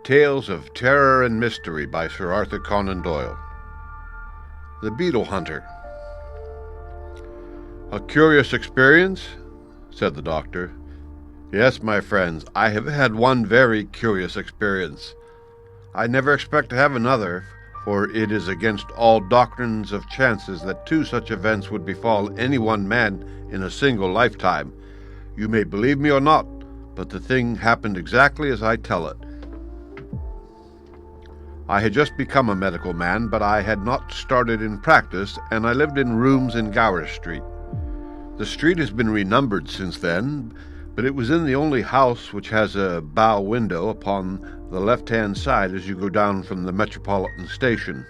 Tales of Terror and Mystery by Sir Arthur Conan Doyle. The Beetle-Hunter. "A curious experience?" said the doctor. "Yes, my friends, I have had one very curious experience. I never expect to have another, for it is against all doctrines of chances that two such events would befall any one man in a single lifetime. You may believe me or not, but the thing happened exactly as I tell it. I had just become a medical man, but I had not started in practice, and I lived in rooms in Gower Street. The street has been renumbered since then, but it was in the only house which has a bow window upon the left-hand side as you go down from the Metropolitan Station.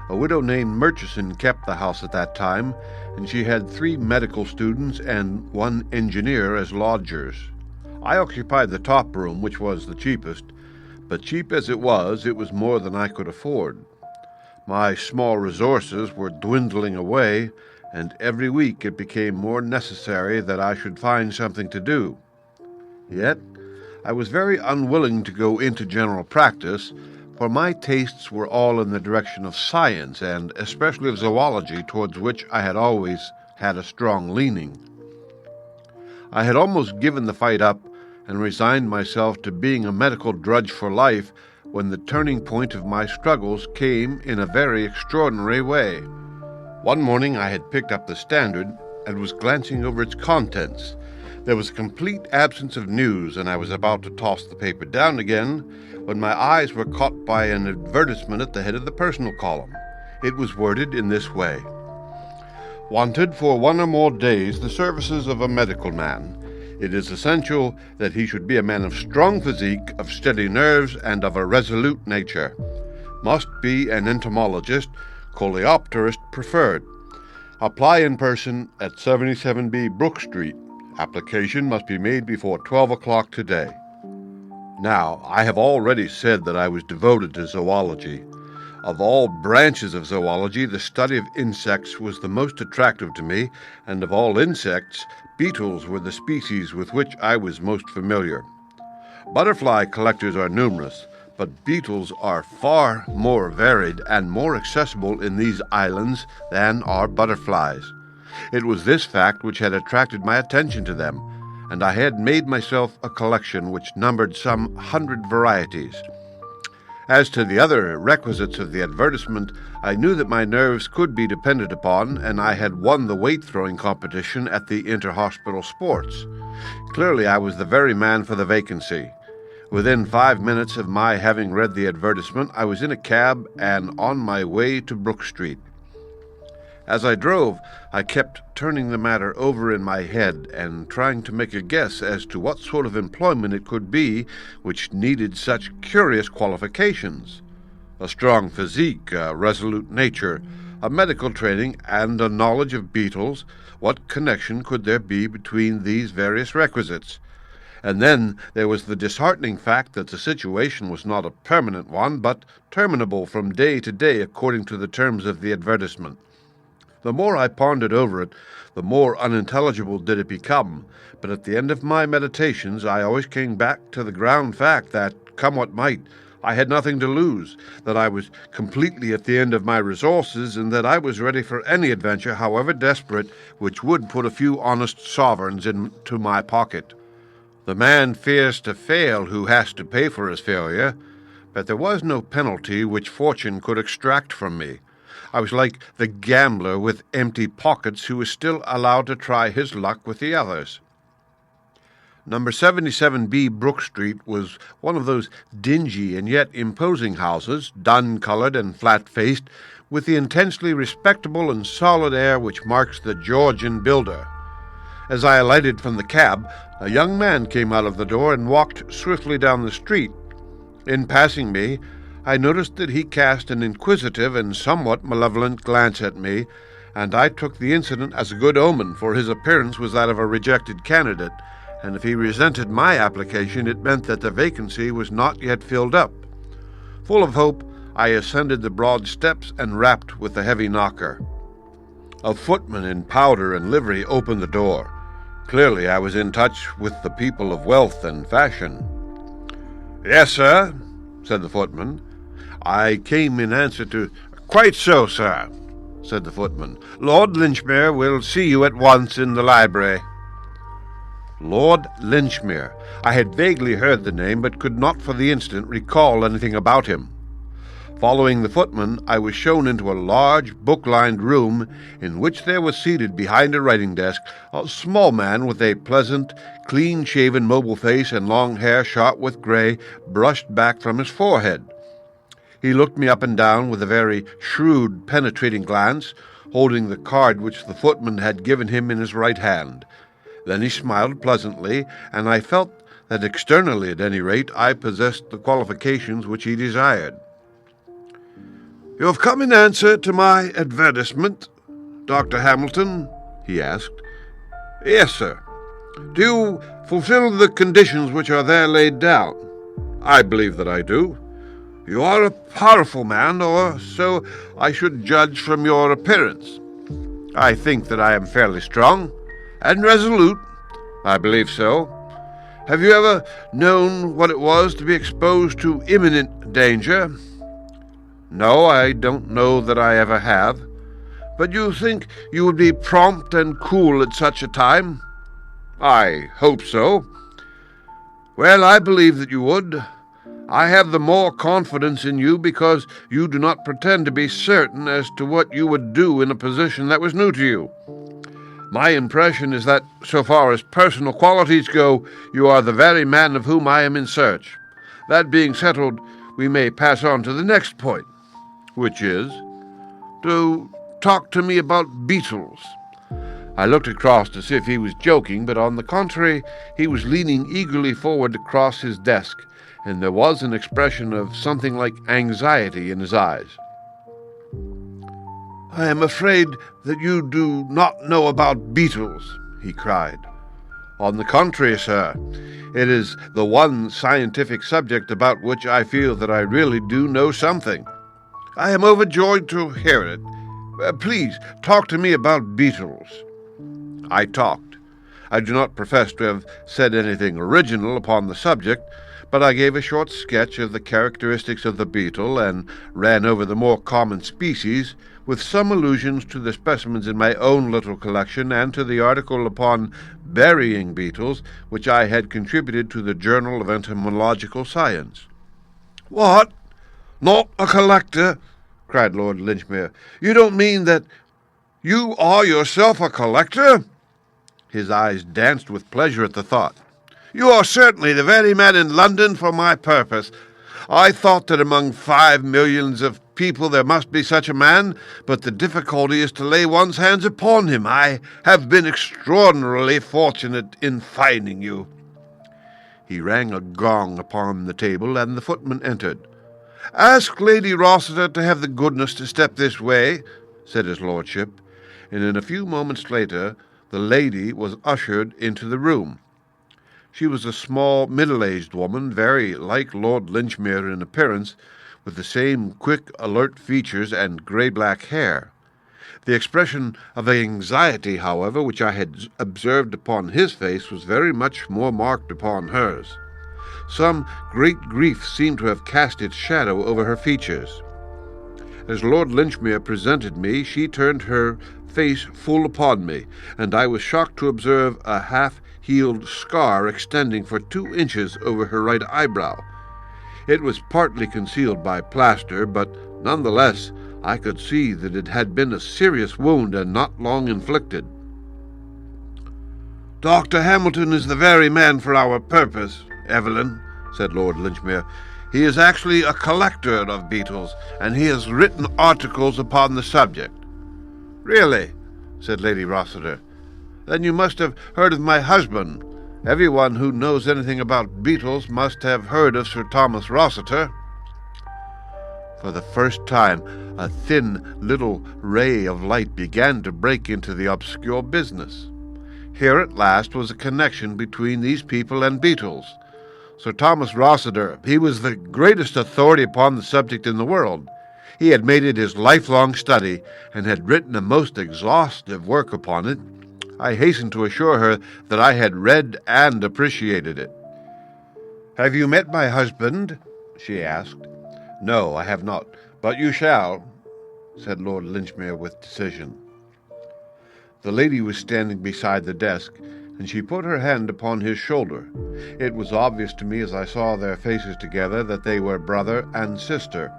A widow named Murchison kept the house at that time, and she had 3 medical students and 1 engineer as lodgers. I occupied the top room, which was the cheapest, but cheap as it was more more than I could afford. My small resources were dwindling away, and every week it became more necessary that I should find something to do. Yet I was very unwilling to go into general practice, for my tastes were all in the direction of science, and especially of zoology, towards which I had always had a strong leaning. I had almost given the fight up and resigned myself to being a medical drudge for life when the turning point of my struggles came in a very extraordinary way. One morning I had picked up the Standard and was glancing over its contents. There was a complete absence of news, and I was about to toss the paper down again when my eyes were caught by an advertisement at the head of the personal column. It was worded in this way: "Wanted for 1 or more days the services of a medical man. It is essential that he should be a man of strong physique, of steady nerves, and of a resolute nature. Must be an entomologist, coleopterist preferred. Apply in person at 77B Brook Street. Application must be made before 12 o'clock today." Now, I have already said that I was devoted to zoology. Of all branches of zoology, the study of insects was the most attractive to me, and of all insects, beetles were the species with which I was most familiar. Butterfly collectors are numerous, but beetles are far more varied and more accessible in these islands than are butterflies. It was this fact which had attracted my attention to them, and I had made myself a collection which numbered some 100 varieties. As to the other requisites of the advertisement, I knew that my nerves could be depended upon, and I had won the weight-throwing competition at the inter-hospital sports. Clearly I was the very man for the vacancy. Within 5 minutes of my having read the advertisement, I was in a cab and on my way to Brook Street. As I drove, I kept turning the matter over in my head and trying to make a guess as to what sort of employment it could be which needed such curious qualifications. A strong physique, a resolute nature, a medical training, and a knowledge of beetles. What connection could there be between these various requisites? And then there was the disheartening fact that the situation was not a permanent one, but terminable from day to day according to the terms of the advertisement. The more I pondered over it, the more unintelligible did it become, but at the end of my meditations I always came back to the ground fact that, come what might, I had nothing to lose, that I was completely at the end of my resources, and that I was ready for any adventure, however desperate, which would put a few honest sovereigns into my pocket. The man fears to fail who has to pay for his failure, but there was no penalty which fortune could extract from me. I was like the gambler with empty pockets who was still allowed to try his luck with the others. Number 77B Brook Street was one of those dingy and yet imposing houses, dun-colored and flat-faced, with the intensely respectable and solid air which marks the Georgian builder. As I alighted from the cab, a young man came out of the door and walked swiftly down the street. In passing me, I noticed that he cast an inquisitive and somewhat malevolent glance at me, and I took the incident as a good omen, for his appearance was that of a rejected candidate, and if he resented my application, it meant that the vacancy was not yet filled up. Full of hope, I ascended the broad steps and rapped with the heavy knocker. A footman in powder and livery opened the door. Clearly I was in touch with the people of wealth and fashion. "Yes, sir," said the footman. "I came in answer to—" "Quite so, sir," said the footman. "Lord Linchmere will see you at once in the library." Lord Linchmere. I had vaguely heard the name, but could not for the instant recall anything about him. Following the footman, I was shown into a large, book-lined room in which there was seated behind a writing desk a small man with a pleasant, clean-shaven, mobile face and long hair shot with gray brushed back from his forehead. He looked me up and down with a very shrewd, penetrating glance, holding the card which the footman had given him in his right hand. Then he smiled pleasantly, and I felt that externally, at any rate, I possessed the qualifications which he desired. "You have come in answer to my advertisement, Dr. Hamilton?" he asked. "Yes, sir." "Do you fulfill the conditions which are there laid down?" "I believe that I do." "You are a powerful man, or so I should judge from your appearance." "I think that I am fairly strong." "And resolute?" "I believe so." "Have you ever known what it was to be exposed to imminent danger?" "No, I don't know that I ever have." "But you think you would be prompt and cool at such a time?" "I hope so." "Well, I believe that you would. I have the more confidence in you because you do not pretend to be certain as to what you would do in a position that was new to you. My impression is that, so far as personal qualities go, you are the very man of whom I am in search. That being settled, we may pass on to the next point." "Which is?" "To talk to me about beetles." I looked across to see if he was joking, but on the contrary, he was leaning eagerly forward across his desk, and there was an expression of something like anxiety in his eyes. "I am afraid that you do not know about beetles," he cried. "On the contrary, sir, it is the one scientific subject about which I feel that I really do know something." "I am overjoyed to hear it. Please, talk to me about beetles." I talked. I do not profess to have said anything original upon the subject, but I gave a short sketch of the characteristics of the beetle and ran over the more common species, with some allusions to the specimens in my own little collection and to the article upon burying beetles which I had contributed to the Journal of Entomological Science. "What? Not a collector?" cried Lord Linchmere. "You don't mean that you are yourself a collector?" His eyes danced with pleasure at the thought. "You are certainly the very man in London for my purpose. I thought that among 5 millions of people there must be such a man, but the difficulty is to lay one's hands upon him. I have been extraordinarily fortunate in finding you." He rang a gong upon the table, and the footman entered. "Ask Lady Rossiter to have the goodness to step this way," said his lordship, and in a few moments later the lady was ushered into the room. She was a small, middle-aged woman, very like Lord Linchmere in appearance, with the same quick, alert features and grey-black hair. The expression of anxiety, however, which I had observed upon his face was very much more marked upon hers. Some great grief seemed to have cast its shadow over her features. As Lord Linchmere presented me, she turned her face full upon me, and I was shocked to observe a half-healed scar extending for 2 inches over her right eyebrow. It was partly concealed by plaster, but nonetheless I could see that it had been a serious wound and not long inflicted. "Dr. Hamilton is the very man for our purpose, Evelyn," said Lord Linchmere. "He is actually a collector of beetles, and he has written articles upon the subject." "Really?" said Lady Rossiter. "Then you must have heard of my husband. Everyone who knows anything about beetles must have heard of Sir Thomas Rossiter." For the first time, a thin little ray of light began to break into the obscure business. Here at last was a connection between these people and beetles. Sir Thomas Rossiter, he was the greatest authority upon the subject in the world. He had made it his lifelong study, and had written a most exhaustive work upon it. I hastened to assure her that I had read and appreciated it. "Have you met my husband?" she asked. "No, I have not, but you shall," said Lord Linchmere with decision. The lady was standing beside the desk, and she put her hand upon his shoulder. It was obvious to me as I saw their faces together that they were brother and sister.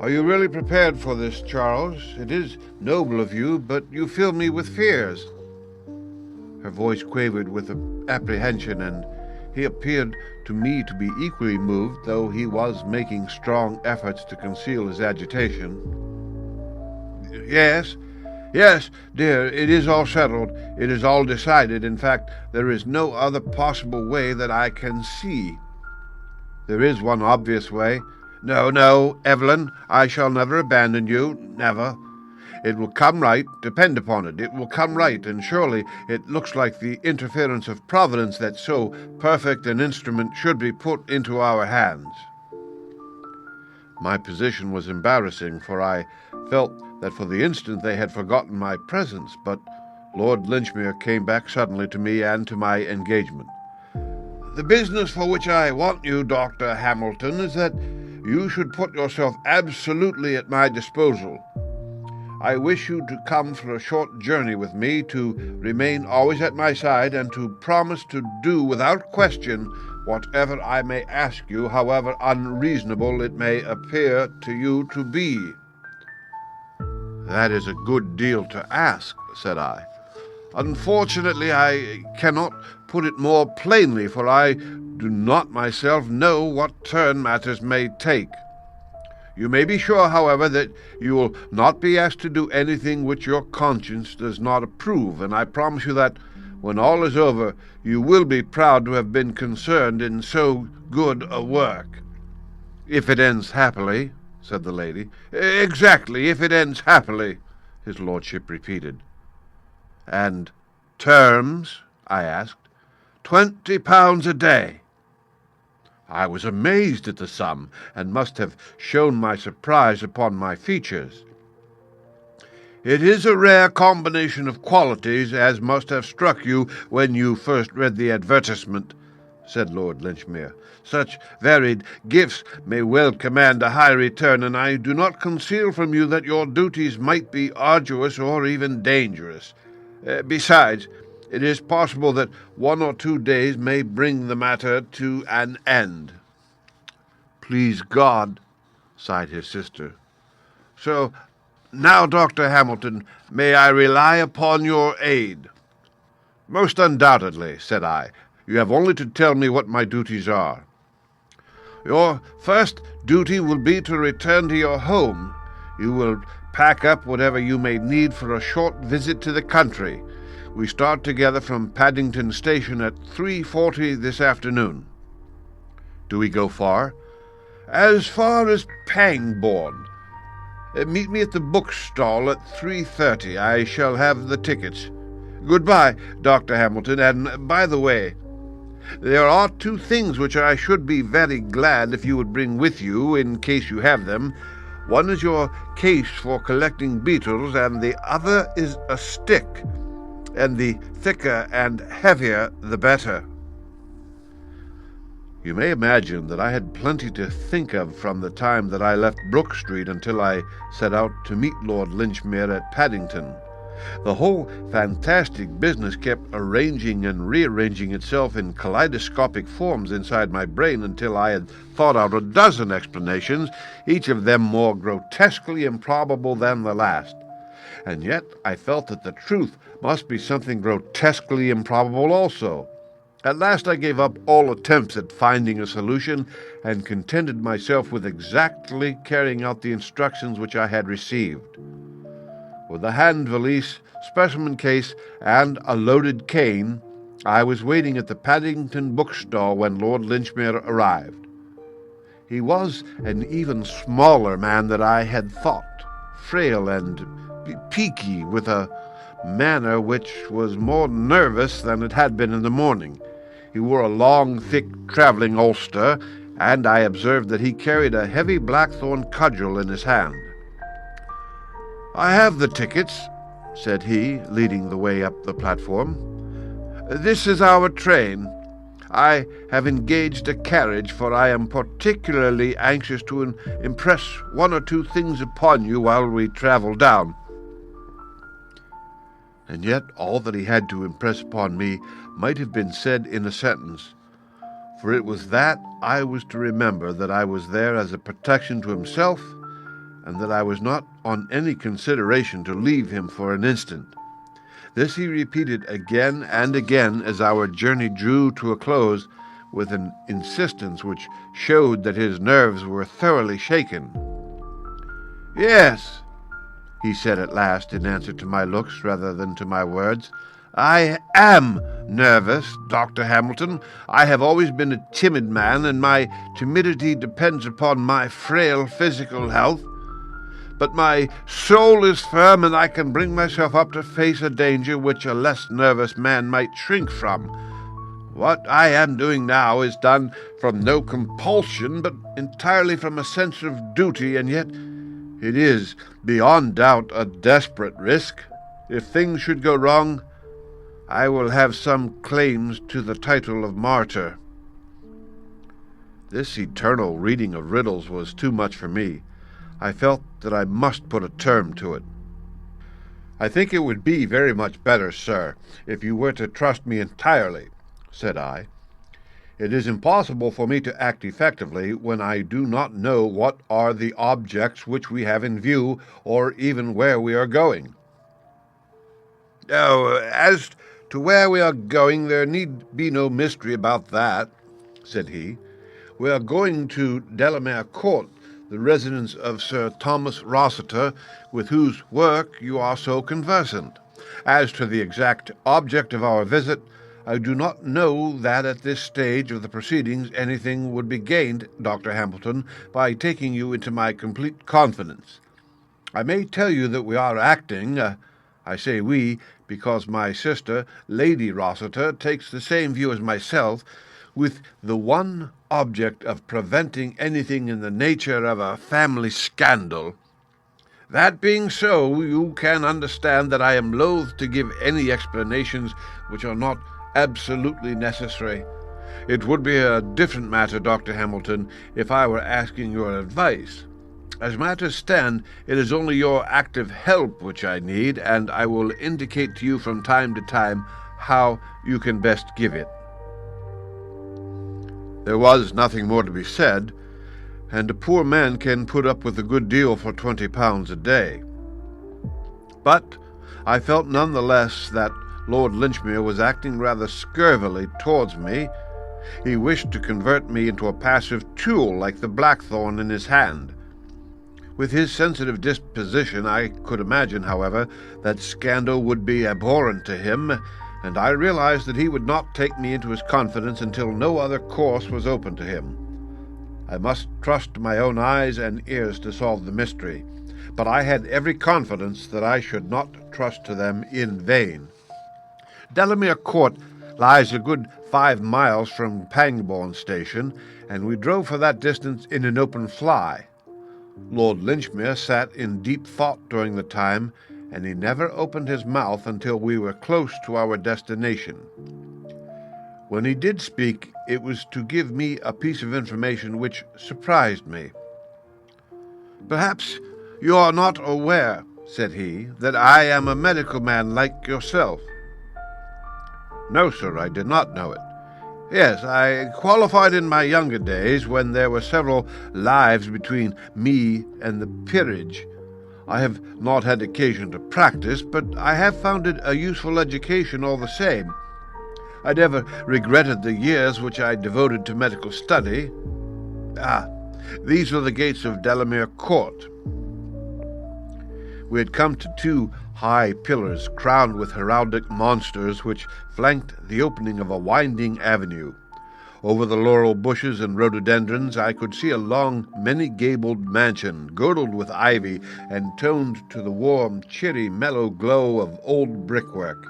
"Are you really prepared for this, Charles? It is noble of you, but you fill me with fears." Her voice quavered with apprehension, and he appeared to me to be equally moved, though he was making strong efforts to conceal his agitation. Yes, dear, it is all settled. It is all decided. In fact, there is no other possible way that I can see. There is one obvious way. No, Evelyn, I shall never abandon you, never. It will come right, depend upon it. It will come right, and surely it looks like the interference of Providence that so perfect an instrument should be put into our hands. My position was embarrassing, for I felt that for the instant they had forgotten my presence, but Lord Linchmere came back suddenly to me and to my engagement. "The business for which I want you, Dr. Hamilton, is that you should put yourself absolutely at my disposal. I wish you to come for a short journey with me, to remain always at my side, and to promise to do without question whatever I may ask you, however unreasonable it may appear to you to be." "That is a good deal to ask," said I. "Unfortunately, I cannot put it more plainly, for I do not myself know what turn matters may take. You may be sure, however, that you will not be asked to do anything which your conscience does not approve, and I promise you that, when all is over, you will be proud to have been concerned in so good a work." "If it ends happily," said the lady. "Exactly, if it ends happily," his lordship repeated. "And terms?" I asked. £20 a day." I was amazed at the sum, and must have shown my surprise upon my features. "It is a rare combination of qualities, as must have struck you when you first read the advertisement," said Lord Linchmere. "Such varied gifts may well command a high return, and I do not conceal from you that your duties might be arduous or even dangerous. Besides, it is possible that 1 or 2 days may bring the matter to an end." "Please God," sighed his sister. "So, now, Dr. Hamilton, may I rely upon your aid?" "Most undoubtedly," said I. "You have only to tell me what my duties are." "Your first duty will be to return to your home. You will pack up whatever you may need for a short visit to the country. We start together from Paddington Station at 3:40 this afternoon." "Do we go far?" "As far as Pangbourne. Meet me at the bookstall at 3:30. I shall have the tickets. Goodbye, Dr. Hamilton, and by the way, there are 2 things which I should be very glad if you would bring with you, in case you have them. One is your case for collecting beetles, and the other is a stick, and the thicker and heavier the better." You may imagine that I had plenty to think of from the time that I left Brook Street until I set out to meet Lord Linchmere at Paddington. The whole fantastic business kept arranging and rearranging itself in kaleidoscopic forms inside my brain until I had thought out a dozen explanations, each of them more grotesquely improbable than the last. And yet I felt that the truth must be something grotesquely improbable also. At last I gave up all attempts at finding a solution, and contented myself with exactly carrying out the instructions which I had received. With a hand valise, specimen case, and a loaded cane, I was waiting at the Paddington bookstall when Lord Linchmere arrived. He was an even smaller man than I had thought, frail and peaky, with a manner which was more nervous than it had been in the morning. He wore a long, thick travelling ulster, and I observed that he carried a heavy blackthorn cudgel in his hand. "I have the tickets," said he, leading the way up the platform. "This is our train. I have engaged a carriage, for I am particularly anxious to impress one or two things upon you while we travel down." And yet all that he had to impress upon me might have been said in a sentence, for it was that I was to remember that I was there as a protection to himself, and that I was not on any consideration to leave him for an instant. This he repeated again and again as our journey drew to a close, with an insistence which showed that his nerves were thoroughly shaken. "Yes," he said at last, in answer to my looks rather than to my words, "I am nervous, Dr. Hamilton. I have always been a timid man, and my timidity depends upon my frail physical health. But my soul is firm, and I can bring myself up to face a danger which a less nervous man might shrink from. What I am doing now is done from no compulsion, but entirely from a sense of duty, and yet it is, beyond doubt, a desperate risk. If things should go wrong, I will have some claims to the title of martyr." This eternal reading of riddles was too much for me. I felt that I must put a term to it. "I think it would be very much better, sir, if you were to trust me entirely," said I. "It is impossible for me to act effectively when I do not know what are the objects which we have in view, or even where we are going." "Oh, as to where we are going, there need be no mystery about that," said he. "We are going to Delamere Court, the residence of Sir Thomas Rossiter, with whose work you are so conversant. As to the exact object of our visit, I do not know that at this stage of the proceedings anything would be gained, Dr. Hamilton, by taking you into my complete confidence. I may tell you that we are acting, I say we, because my sister, Lady Rossiter, takes the same view as myself, with the one object of preventing anything in the nature of a family scandal. That being so, you can understand that I am loath to give any explanations which are not absolutely necessary. It would be a different matter, Dr. Hamilton, if I were asking your advice. As matters stand, it is only your active help which I need, and I will indicate to you from time to time how you can best give it." There was nothing more to be said, and a poor man can put up with a good deal for £20 a day. But I felt none the less that Lord Linchmere was acting rather scurvily towards me. He wished to convert me into a passive tool like the blackthorn in his hand. With his sensitive disposition, I could imagine, however, that scandal would be abhorrent to him, and I realized that he would not take me into his confidence until no other course was open to him. I must trust to my own eyes and ears to solve the mystery, but I had every confidence that I should not trust to them in vain. Delamere Court lies a good 5 miles from Pangbourne Station, and we drove for that distance in an open fly. Lord Linchmere sat in deep thought during the time, and he never opened his mouth until we were close to our destination. When he did speak, it was to give me a piece of information which surprised me. "Perhaps you are not aware," said he, "that I am a medical man like yourself." "No, sir, I did not know it." "Yes, I qualified in my younger days, when there were several lives between me and the peerage. I have not had occasion to practice, but I have found it a useful education all the same. I never regretted the years which I devoted to medical study. These are the gates of Delamere Court." We had come to 2 high pillars crowned with heraldic monsters which flanked the opening of a winding avenue. Over the laurel bushes and rhododendrons I could see a long, many-gabled mansion, girdled with ivy and toned to the warm, cheery, mellow glow of old brickwork.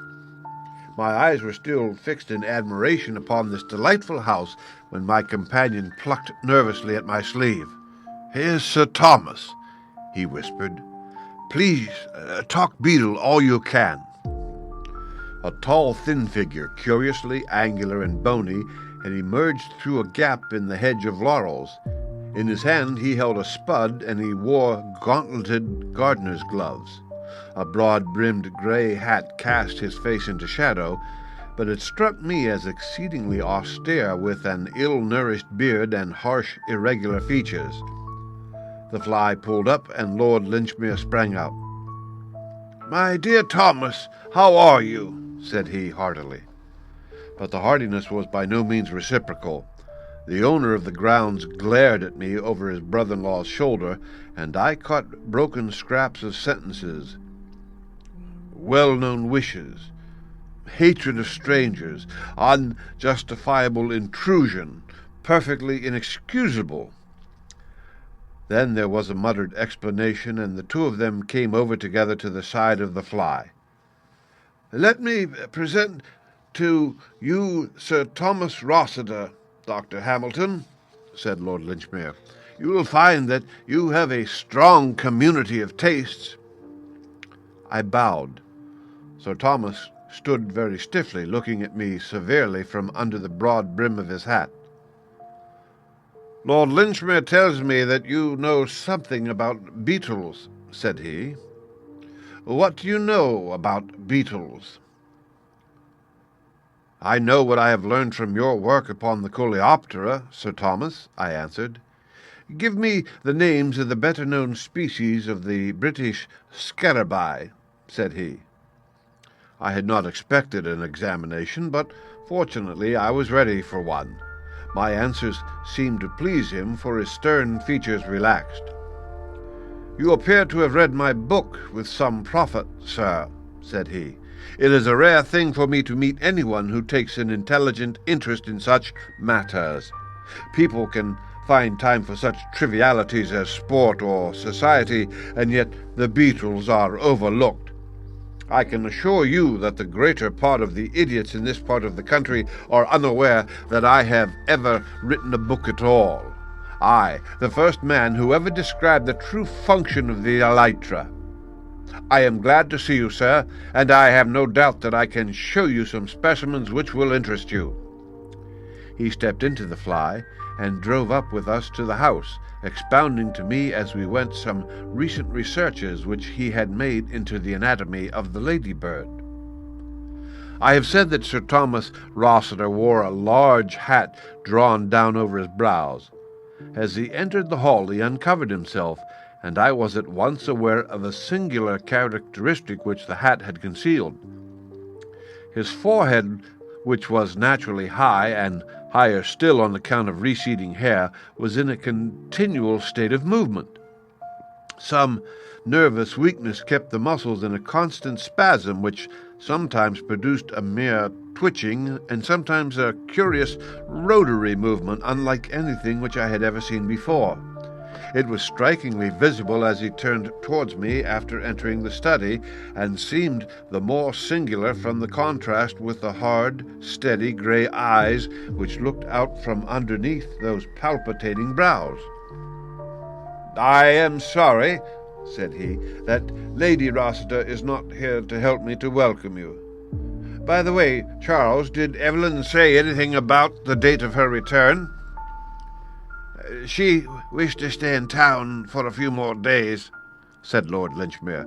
My eyes were still fixed in admiration upon this delightful house when my companion plucked nervously at my sleeve. "Here's Sir Thomas," he whispered. "Please, talk beetle all you can." A tall, thin figure, curiously angular and bony, and emerged through a gap in the hedge of laurels. In his hand he held a spud, and he wore gauntleted gardener's gloves. A broad-brimmed grey hat cast his face into shadow, but it struck me as exceedingly austere, with an ill-nourished beard and harsh, irregular features. The fly pulled up, and Lord Linchmere sprang out. "My dear Thomas, how are you?" said he heartily. But the heartiness was by no means reciprocal. The owner of the grounds glared at me over his brother-in-law's shoulder, and I caught broken scraps of sentences. Well-known wishes, hatred of strangers, unjustifiable intrusion, perfectly inexcusable. Then there was a muttered explanation, and the two of them came over together to the side of the fly. "Let me present to you Sir Thomas Rossiter, Dr. Hamilton," said Lord Linchmere. "You will find that you have a strong community of tastes." I bowed. Sir Thomas stood very stiffly, looking at me severely from under the broad brim of his hat. "Lord Linchmere tells me that you know something about beetles," said he. "What do you know about beetles?" "I know what I have learned from your work upon the Coleoptera, Sir Thomas," I answered. "Give me the names of the better-known species of the British scarabaei," said he. I had not expected an examination, but fortunately I was ready for one. My answers seemed to please him, for his stern features relaxed. "You appear to have read my book with some profit, sir," said he. "It is a rare thing for me to meet anyone who takes an intelligent interest in such matters. People can find time for such trivialities as sport or society, and yet the beetles are overlooked. I can assure you that the greater part of the idiots in this part of the country are unaware that I have ever written a book at all. I, the first man who ever described the true function of the elytra. I am glad to see you, sir, and I have no doubt that I can show you some specimens which will interest you." He stepped into the fly and drove up with us to the house, expounding to me as we went some recent researches which he had made into the anatomy of the ladybird. I have said that Sir Thomas Rossiter wore a large hat drawn down over his brows. As he entered the hall he uncovered himself, and I was at once aware of a singular characteristic which the hat had concealed. His forehead, which was naturally high, and higher still on account of receding hair, was in a continual state of movement. Some nervous weakness kept the muscles in a constant spasm, which sometimes produced a mere twitching, and sometimes a curious rotary movement unlike anything which I had ever seen before. It was strikingly visible as he turned towards me after entering the study, and seemed the more singular from the contrast with the hard, steady grey eyes which looked out from underneath those palpitating brows. "I am sorry," said he, "that Lady Rossiter is not here to help me to welcome you. By the way, Charles, did Evelyn say anything about the date of her return?" "She wished to stay in town for a few more days," said Lord Linchmere.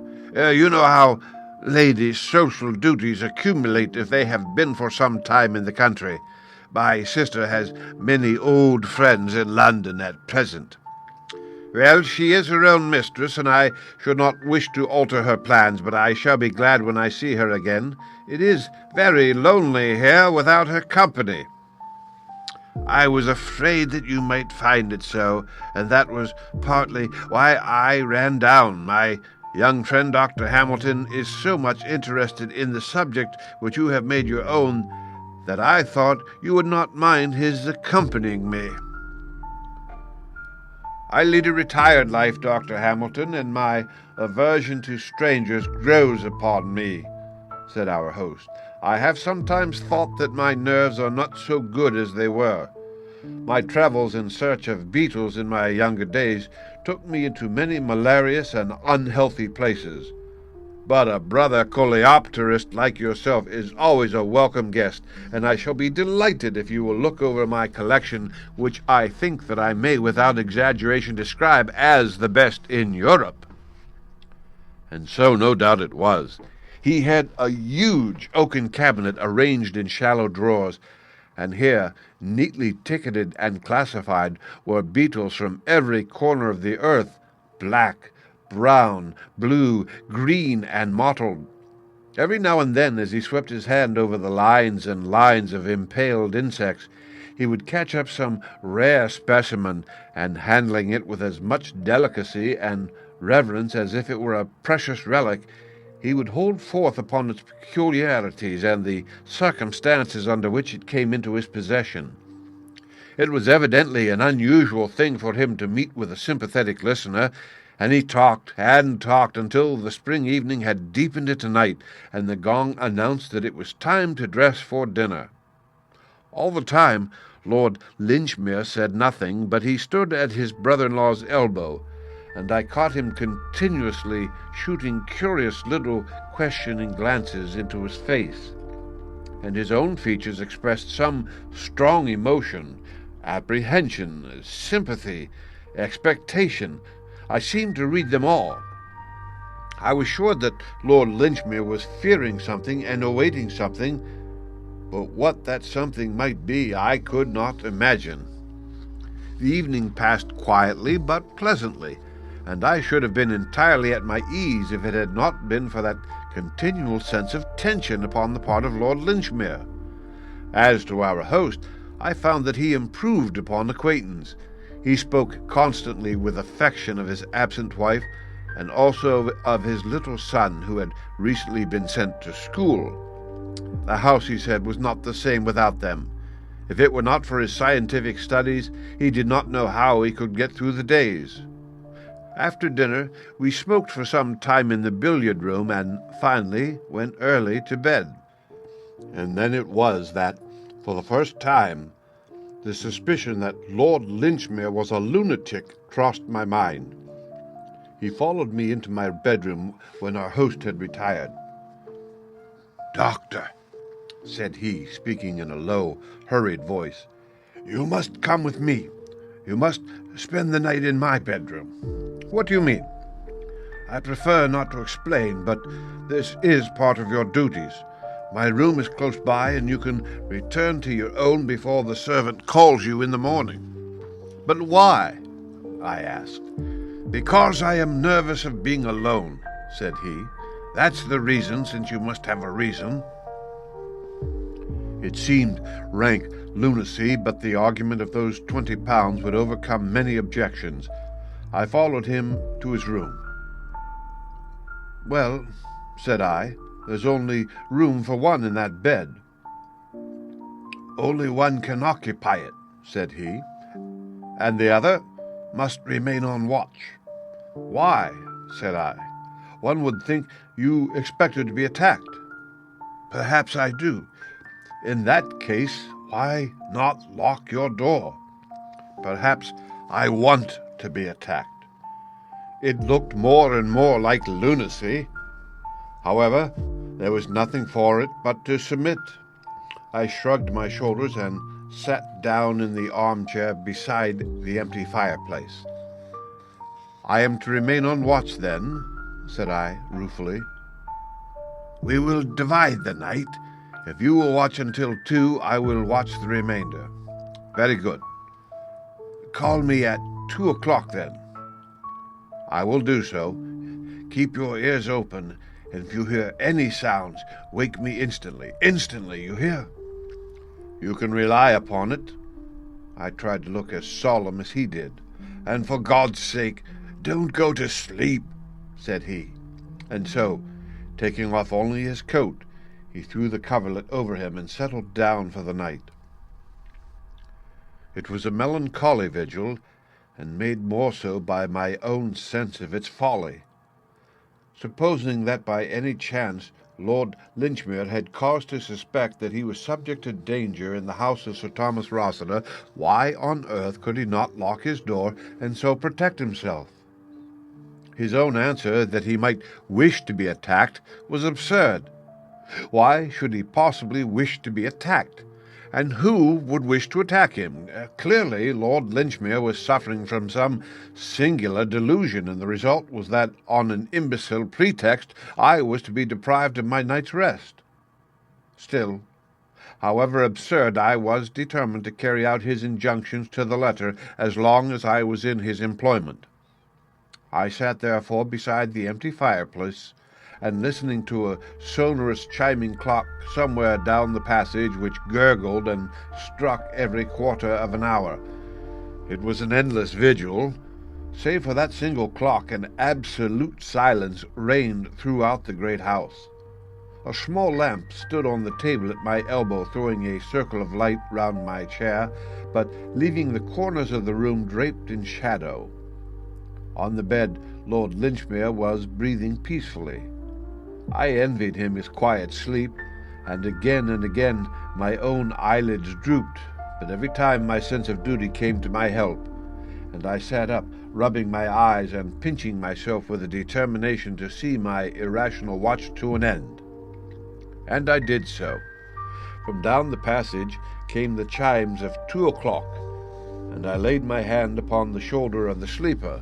"You know how ladies' social duties accumulate if they have been for some time in the country. My sister has many old friends in London at present." "Well, she is her own mistress, and I should not wish to alter her plans, but I shall be glad when I see her again. It is very lonely here without her company." "I was afraid that you might find it so, and that was partly why I ran down. My young friend Dr. Hamilton is so much interested in the subject which you have made your own that I thought you would not mind his accompanying me." "I lead a retired life, Dr. Hamilton, and my aversion to strangers grows upon me," said our host. "I have sometimes thought that my nerves are not so good as they were. My travels in search of beetles in my younger days took me into many malarious and unhealthy places. but a brother coleopterist like yourself is always a welcome guest, and I shall be delighted if you will look over my collection, which I think that I may without exaggeration describe as the best in Europe." And so no doubt it was. He had a huge oaken cabinet arranged in shallow drawers, and here, neatly ticketed and classified, were beetles from every corner of the earth, black, brown, blue, green, and mottled. Every now and then, as he swept his hand over the lines and lines of impaled insects, he would catch up some rare specimen, and handling it with as much delicacy and reverence as if it were a precious relic, he would hold forth upon its peculiarities and the circumstances under which it came into his possession. It was evidently an unusual thing for him to meet with a sympathetic listener, and he talked and talked until the spring evening had deepened into night, and the gong announced that it was time to dress for dinner. All the time Lord Linchmere said nothing, but he stood at his brother-in-law's elbow, and I caught him continuously shooting curious little questioning glances into his face, and his own features expressed some strong emotion, apprehension, sympathy, expectation. I seemed to read them all. I was sure that Lord Linchmere was fearing something and awaiting something, but what that something might be I could not imagine. The evening passed quietly but pleasantly, and I should have been entirely at my ease if it had not been for that continual sense of tension upon the part of Lord Linchmere. As to our host, I found that he improved upon acquaintance. He spoke constantly with affection of his absent wife, and also of his little son, who had recently been sent to school. The house, he said, was not the same without them. If it were not for his scientific studies, he did not know how he could get through the days. After dinner, we smoked for some time in the billiard-room, and finally went early to bed. And then it was that, for the first time, the suspicion that Lord Linchmere was a lunatic crossed my mind. He followed me into my bedroom when our host had retired. "Doctor," said he, speaking in a low, hurried voice, "you must come with me. You must spend the night in my bedroom." "What do you mean?" "I prefer not to explain, but this is part of your duties. My room is close by, and you can return to your own before the servant calls you in the morning." "But why?" I asked. "Because I am nervous of being alone," said he. "That's the reason, since you must have a reason." It seemed rank lunacy, but the argument of those 20 pounds would overcome many objections. I followed him to his room. "Well," said I, "there's only room for one in that bed." "Only one can occupy it," said he, "and the other must remain on watch." "Why?" said I. "One would think you expected to be attacked." "Perhaps I do. In that case, why not lock your door?" "Perhaps I want to be attacked." It looked more and more like lunacy. However, there was nothing for it but to submit. I shrugged my shoulders and sat down in the armchair beside the empty fireplace. "I am to remain on watch, then?" said I, ruefully. "We will divide the night. If you will watch until 2, I will watch the remainder." "Very good." "Call me at 2 o'clock, then." "I will do so." "Keep your ears open, and if you hear any sounds, wake me instantly. Instantly, you hear?" "You can rely upon it." I tried to look as solemn as he did. "And for God's sake, don't go to sleep," said he. And so, taking off only his coat, he threw the coverlet over him and settled down for the night. It was a melancholy vigil, and made more so by my own sense of its folly. Supposing that by any chance Lord Linchmere had cause to suspect that he was subject to danger in the house of Sir Thomas Rossiter, why on earth could he not lock his door and so protect himself? His own answer that he might wish to be attacked was absurd. Why should he possibly wish to be attacked? And who would wish to attack him? Clearly, Lord Linchmere was suffering from some singular delusion, and the result was that, on an imbecile pretext, I was to be deprived of my night's rest. Still, however absurd, I was determined to carry out his injunctions to the letter as long as I was in his employment. I sat therefore beside the empty fireplace, and listening to a sonorous chiming clock somewhere down the passage which gurgled and struck every quarter of an hour. It was an endless vigil. Save for that single clock, an absolute silence reigned throughout the great house. A small lamp stood on the table at my elbow, throwing a circle of light round my chair, but leaving the corners of the room draped in shadow. On the bed, Lord Linchmere was breathing peacefully. I envied him his quiet sleep, and again my own eyelids drooped, but every time my sense of duty came to my help, and I sat up, rubbing my eyes and pinching myself with a determination to see my irrational watch to an end. And I did so. From down the passage came the chimes of 2 o'clock, and I laid my hand upon the shoulder of the sleeper.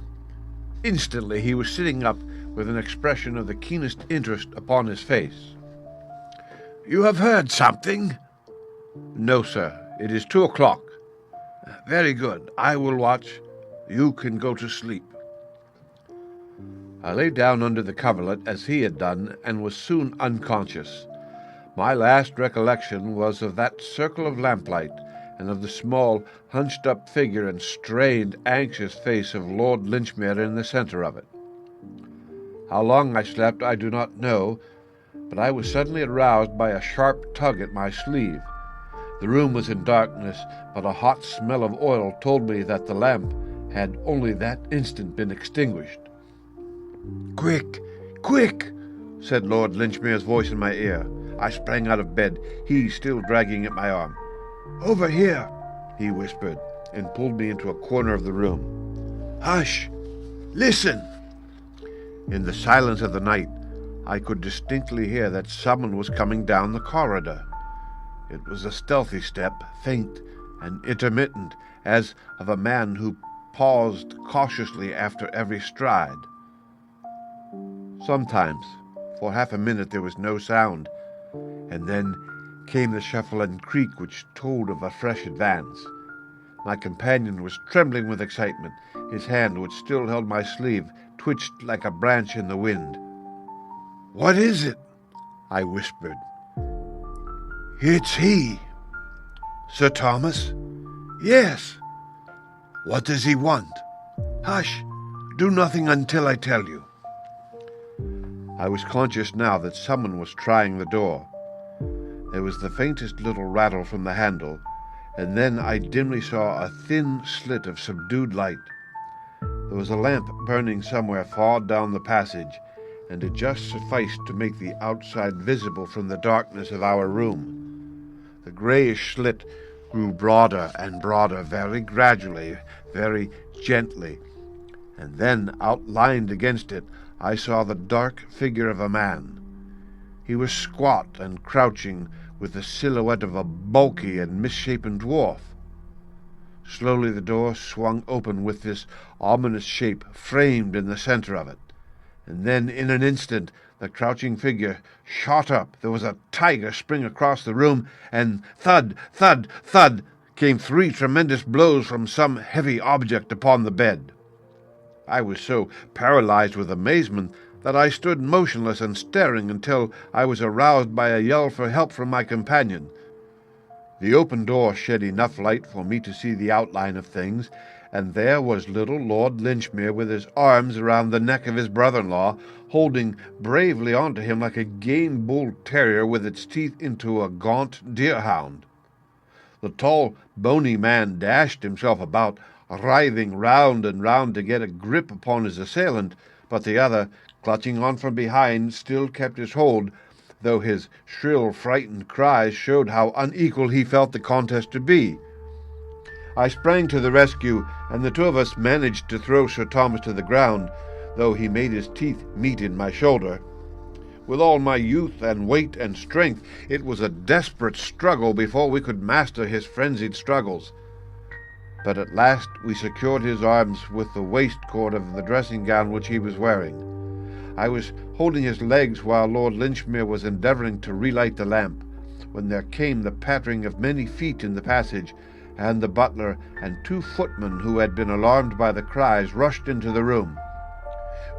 Instantly he was sitting up, with an expression of the keenest interest upon his face. "You have heard something?" "No, sir. It is 2 o'clock." "Very good. I will watch. You can go to sleep." I lay down under the coverlet as he had done, and was soon unconscious. My last recollection was of that circle of lamplight, and of the small, hunched-up figure and strained, anxious face of Lord Linchmere in the centre of it. How long I slept I do not know, but I was suddenly aroused by a sharp tug at my sleeve. The room was in darkness, but a hot smell of oil told me that the lamp had only that instant been extinguished. "Quick, quick!" said Lord Linchmere's voice in my ear. I sprang out of bed, he still dragging at my arm. "Over here," he whispered, and pulled me into a corner of the room. "Hush! Listen!" In the silence of the night, I could distinctly hear that someone was coming down the corridor. It was a stealthy step, faint and intermittent, as of a man who paused cautiously after every stride. Sometimes, for half a minute, there was no sound, and then came the shuffle and creak which told of a fresh advance. My companion was trembling with excitement. His hand, which still held my sleeve, twitched like a branch in the wind. "What is it?" I whispered. "It's he." "Sir Thomas?" "Yes." "What does he want?" "Hush! Do nothing until I tell you." I was conscious now that someone was trying the door. There was the faintest little rattle from the handle, and then I dimly saw a thin slit of subdued light. There was a lamp burning somewhere far down the passage, and it just sufficed to make the outside visible from the darkness of our room. The greyish slit grew broader and broader, very gradually, very gently, and then, outlined against it, I saw the dark figure of a man. He was squat and crouching, with the silhouette of a bulky and misshapen dwarf. Slowly the door swung open with this ominous shape framed in the centre of it, and then in an instant the crouching figure shot up. There was a tiger spring across the room, and thud, thud, thud came 3 tremendous blows from some heavy object upon the bed. I was so paralyzed with amazement that I stood motionless and staring until I was aroused by a yell for help from my companion. The open door shed enough light for me to see the outline of things, and there was little Lord Linchmere with his arms around the neck of his brother-in-law, holding bravely onto him like a game bull terrier with its teeth into a gaunt deerhound. The tall, bony man dashed himself about, writhing round and round to get a grip upon his assailant, but the other, clutching on from behind, still kept his hold, though his shrill, frightened cries showed how unequal he felt the contest to be. I sprang to the rescue, and the 2 of us managed to throw Sir Thomas to the ground, though he made his teeth meet in my shoulder. With all my youth and weight and strength, it was a desperate struggle before we could master his frenzied struggles. But at last we secured his arms with the waistcord of the dressing-gown which he was wearing. I was holding his legs while Lord Linchmere was endeavouring to relight the lamp, when there came the pattering of many feet in the passage, and the butler and 2 footmen who had been alarmed by the cries rushed into the room.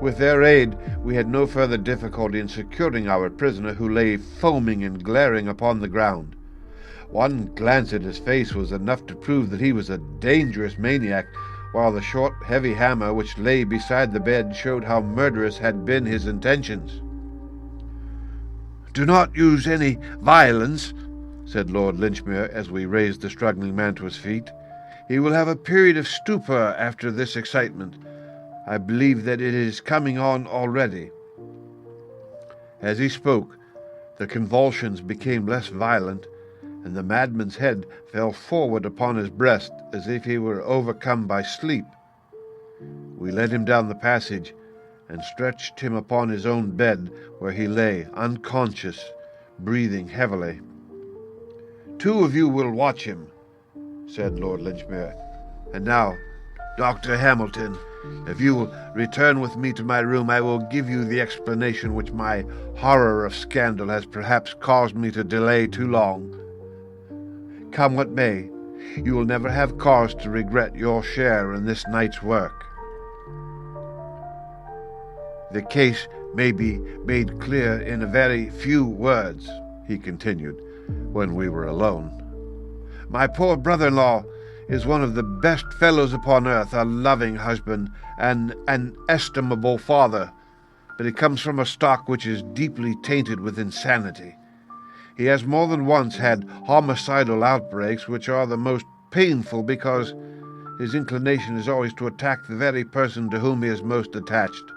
With their aid, we had no further difficulty in securing our prisoner, who lay foaming and glaring upon the ground. One glance at his face was enough to prove that he was a dangerous maniac, while the short, heavy hammer which lay beside the bed showed how murderous had been his intentions. "Do not use any violence," said Lord Linchmere, as we raised the struggling man to his feet. "He will have a period of stupor after this excitement. I believe that it is coming on already." As he spoke, the convulsions became less violent, and the madman's head fell forward upon his breast as if he were overcome by sleep. We led him down the passage and stretched him upon his own bed, where he lay unconscious, breathing heavily. "2 of you will watch him," said Lord Linchmere. "And now, Dr. Hamilton, if you will return with me to my room, I will give you the explanation which my horror of scandal has perhaps caused me to delay too long. Come what may, you will never have cause to regret your share in this night's work. The case may be made clear in a very few words," he continued, when we were alone. "My poor brother-in-law is one of the best fellows upon earth, a loving husband and an estimable father, but he comes from a stock which is deeply tainted with insanity. He has more than once had homicidal outbreaks which are the most painful, because his inclination is always to attack the very person to whom he is most attached.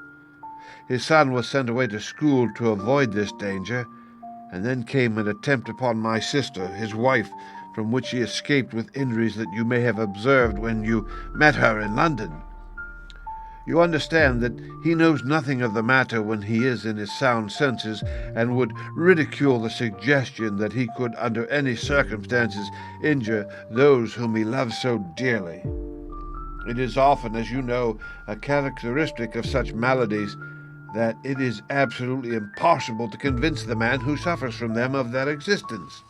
His son was sent away to school to avoid this danger, and then came an attempt upon my sister, his wife, from which he escaped with injuries that you may have observed when you met her in London. You understand that he knows nothing of the matter when he is in his sound senses, and would ridicule the suggestion that he could under any circumstances injure those whom he loves so dearly. It is often, as you know, a characteristic of such maladies that it is absolutely impossible to convince the man who suffers from them of their existence.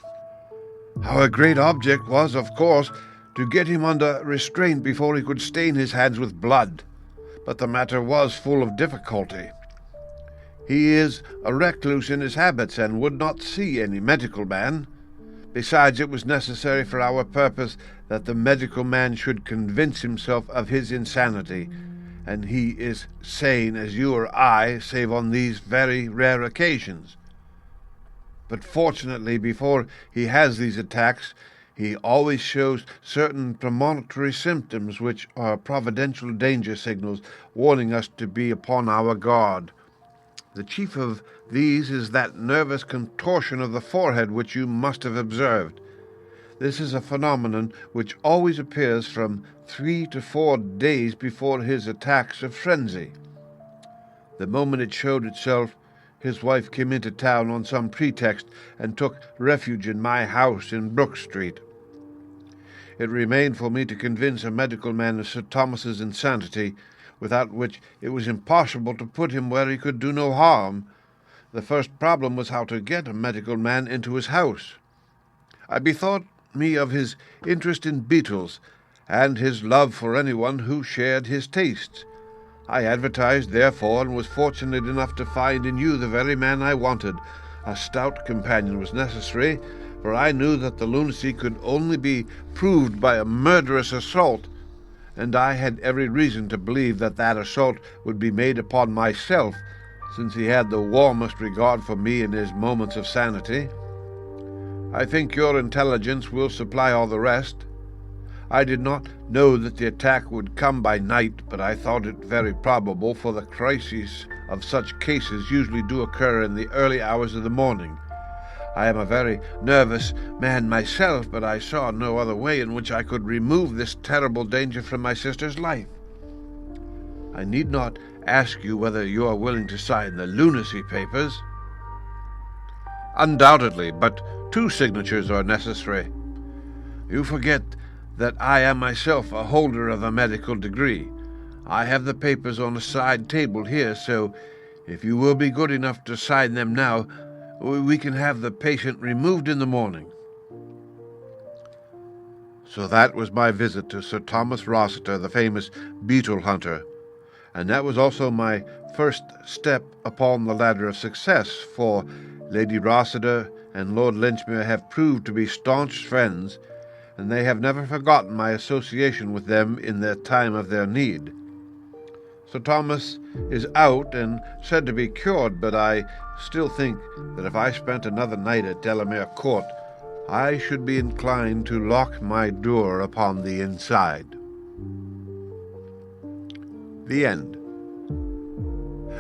Our great object was, of course, to get him under restraint before he could stain his hands with blood, but the matter was full of difficulty. He is a recluse in his habits, and would not see any medical man. Besides, it was necessary for our purpose that the medical man should convince himself of his insanity, and he is sane as you or I, save on these very rare occasions. But fortunately, before he has these attacks, he always shows certain premonitory symptoms which are providential danger signals, warning us to be upon our guard. The chief of these is that nervous contortion of the forehead which you must have observed. This is a phenomenon which always appears from 3 to 4 days before his attacks of frenzy. The moment it showed itself, his wife came into town on some pretext and took refuge in my house in Brook Street. It remained for me to convince a medical man of Sir Thomas's insanity, without which it was impossible to put him where he could do no harm. The first problem was how to get a medical man into his house. I bethought me of his interest in beetles, and his love for anyone who shared his tastes. I advertised, therefore, and was fortunate enough to find in you the very man I wanted. A stout companion was necessary, for I knew that the lunacy could only be proved by a murderous assault, and I had every reason to believe that that assault would be made upon myself, since he had the warmest regard for me in his moments of sanity. I think your intelligence will supply all the rest. I did not know that the attack would come by night, but I thought it very probable, for the crises of such cases usually do occur in the early hours of the morning. I am a very nervous man myself, but I saw no other way in which I could remove this terrible danger from my sister's life. I need not ask you whether you are willing to sign the lunacy papers." "Undoubtedly, but 2 signatures are necessary." "You forget that I am myself a holder of a medical degree. I have the papers on a side table here, so if you will be good enough to sign them now, we can have the patient removed in the morning." So that was my visit to Sir Thomas Rossiter, the famous Beetle-Hunter, and that was also my first step upon the ladder of success, for Lady Rossiter and Lord Linchmere have proved to be staunch friends, and they have never forgotten my association with them in the time of their need. Sir Thomas is out and said to be cured, but I still think that if I spent another night at Delamere Court, I should be inclined to lock my door upon the inside. The end.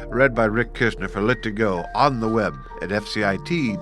Read by Rick Kirshner for Lit2Go on the web at fcit.usf.edu.